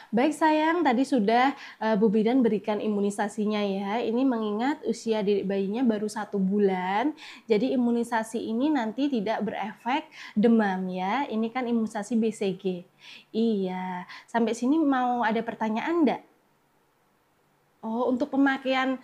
Baik sayang, tadi sudah Bu Bidan berikan imunisasinya ya. Ini mengingat usia bayinya baru 1 bulan, jadi imunisasi ini nanti tidak berefek demam ya. Ini kan imunisasi BCG. Iya, sampai sini mau ada pertanyaan enggak? Oh, untuk pemakaian,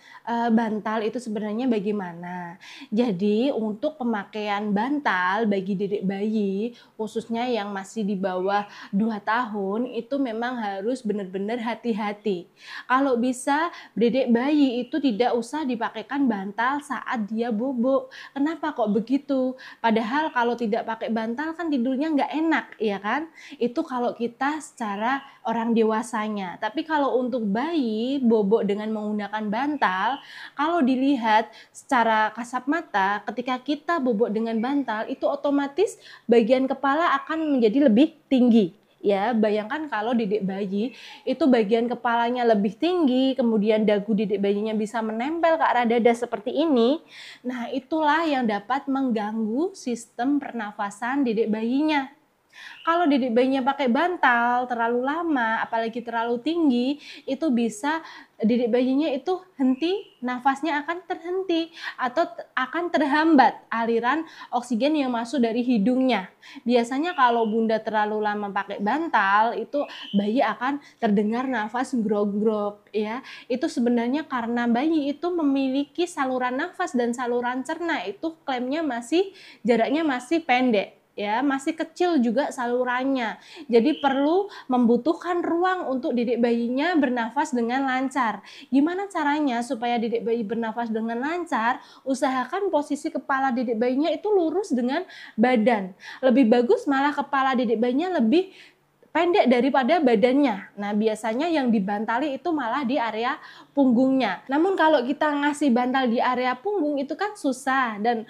bantal itu sebenarnya bagaimana? Jadi untuk pemakaian bantal bagi dedek bayi, khususnya yang masih di bawah 2 tahun, itu memang harus benar-benar hati-hati. Kalau bisa dedek bayi itu tidak usah dipakaikan bantal saat dia bobo. Kenapa kok begitu? Padahal kalau tidak pakai bantal kan tidurnya nggak enak, ya kan? Itu kalau kita secara orang dewasanya. Tapi kalau untuk bayi bobo dengan menggunakan bantal, kalau dilihat secara kasat mata, ketika kita bobok dengan bantal, itu otomatis bagian kepala akan menjadi lebih tinggi. Ya, bayangkan kalau dedek bayi itu bagian kepalanya lebih tinggi, kemudian dagu dedek bayinya bisa menempel ke arah dada seperti ini. Nah, itulah yang dapat mengganggu sistem pernafasan dedek bayinya. Kalau dedek bayinya pakai bantal terlalu lama, apalagi terlalu tinggi, itu bisa dedek bayinya itu henti, nafasnya akan terhenti atau akan terhambat aliran oksigen yang masuk dari hidungnya. Biasanya kalau bunda terlalu lama pakai bantal, itu bayi akan terdengar nafas grog-grog ya. Itu sebenarnya karena bayi itu memiliki saluran nafas dan saluran cerna itu klaimnya jaraknya masih pendek. Ya, masih kecil juga salurannya. Jadi perlu membutuhkan ruang untuk dedek bayinya bernafas dengan lancar. Gimana caranya supaya dedek bayi bernafas dengan lancar? Usahakan posisi kepala dedek bayinya itu lurus dengan badan. Lebih bagus malah kepala dedek bayinya lebih pendek daripada badannya. Nah, biasanya yang dibantali itu malah di area punggungnya. Namun kalau kita ngasih bantal di area punggung itu kan susah dan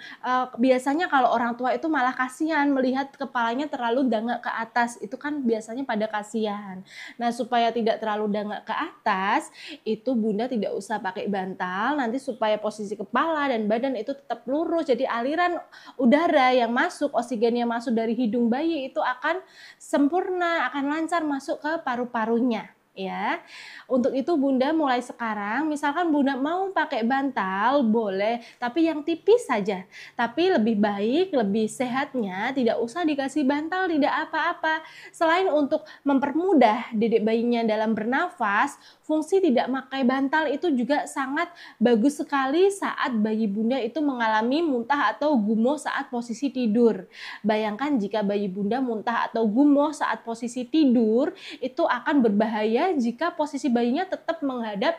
biasanya kalau orang tua itu malah kasihan melihat kepalanya terlalu dangak ke atas. Itu kan biasanya pada kasihan. Nah, supaya tidak terlalu dangak ke atas, itu bunda tidak usah pakai bantal. Nanti supaya posisi kepala dan badan itu tetap lurus. Jadi aliran udara yang masuk, oksigen yang masuk dari hidung bayi itu akan sempurna, akan lancar masuk ke paru-parunya ya. Untuk itu bunda mulai sekarang misalkan bunda mau pakai bantal boleh, tapi yang tipis saja. Tapi lebih baik, lebih sehatnya tidak usah dikasih bantal, tidak apa-apa. Selain untuk mempermudah dedek bayinya dalam bernafas, fungsi tidak pakai bantal itu juga sangat bagus sekali saat bayi bunda itu mengalami muntah atau gumoh saat posisi tidur. Bayangkan jika bayi bunda muntah atau gumoh saat posisi tidur, itu akan berbahaya jika posisi bayinya tetap menghadap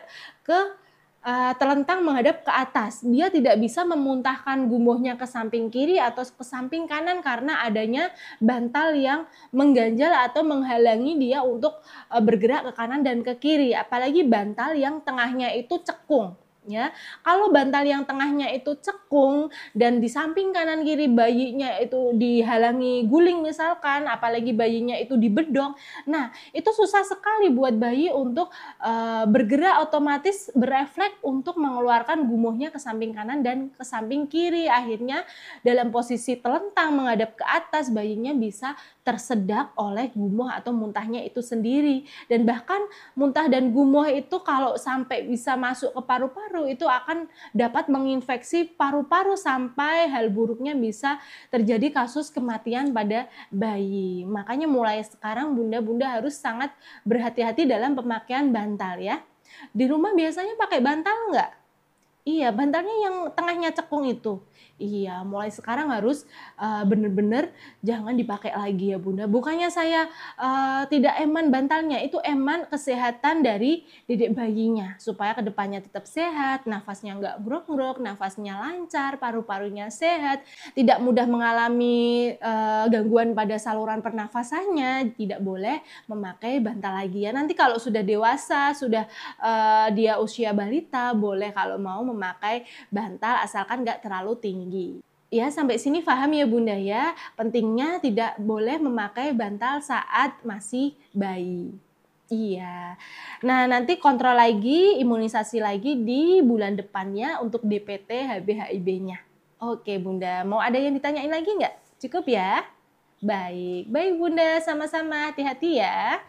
terlentang menghadap ke atas. Dia tidak bisa memuntahkan gumohnya ke samping kiri atau ke samping kanan karena adanya bantal yang mengganjal atau menghalangi dia untuk bergerak ke kanan dan ke kiri. Apalagi bantal yang tengahnya itu cekung. Ya, kalau bantal yang tengahnya itu cekung dan di samping kanan kiri bayinya itu dihalangi guling misalkan, apalagi bayinya itu dibedong, nah itu susah sekali buat bayi untuk bergerak, otomatis berefleks untuk mengeluarkan gumohnya ke samping kanan dan ke samping kiri. Akhirnya dalam posisi telentang menghadap ke atas, bayinya bisa tersedak oleh gumoh atau muntahnya itu sendiri. Dan bahkan muntah dan gumoh itu kalau sampai bisa masuk ke paru-paru itu akan dapat menginfeksi paru-paru sampai hal buruknya bisa terjadi kasus kematian pada bayi. Makanya mulai sekarang bunda-bunda harus sangat berhati-hati dalam pemakaian bantal ya. Di rumah biasanya pakai bantal nggak? Iya, bantalnya yang tengahnya cekung itu. Iya, mulai sekarang harus bener-bener jangan dipakai lagi ya bunda. Bukannya saya tidak eman bantalnya, itu eman kesehatan dari dedek bayinya. Supaya kedepannya tetap sehat, nafasnya nggak grok-grok, nafasnya lancar, paru-parunya sehat, tidak mudah mengalami gangguan pada saluran pernafasannya. Tidak boleh memakai bantal lagi ya. Nanti kalau sudah dewasa, sudah dia usia balita, boleh kalau mau memakai bantal asalkan nggak terlalu tinggi. Ya, sampai sini paham ya bunda ya, pentingnya tidak boleh memakai bantal saat masih bayi. Iya. Nah, nanti kontrol lagi, imunisasi lagi di bulan depannya untuk DPT HB-HIB-nya. Oke bunda, mau ada yang ditanyain lagi nggak? Cukup ya? Baik, baik bunda, sama-sama, hati-hati ya.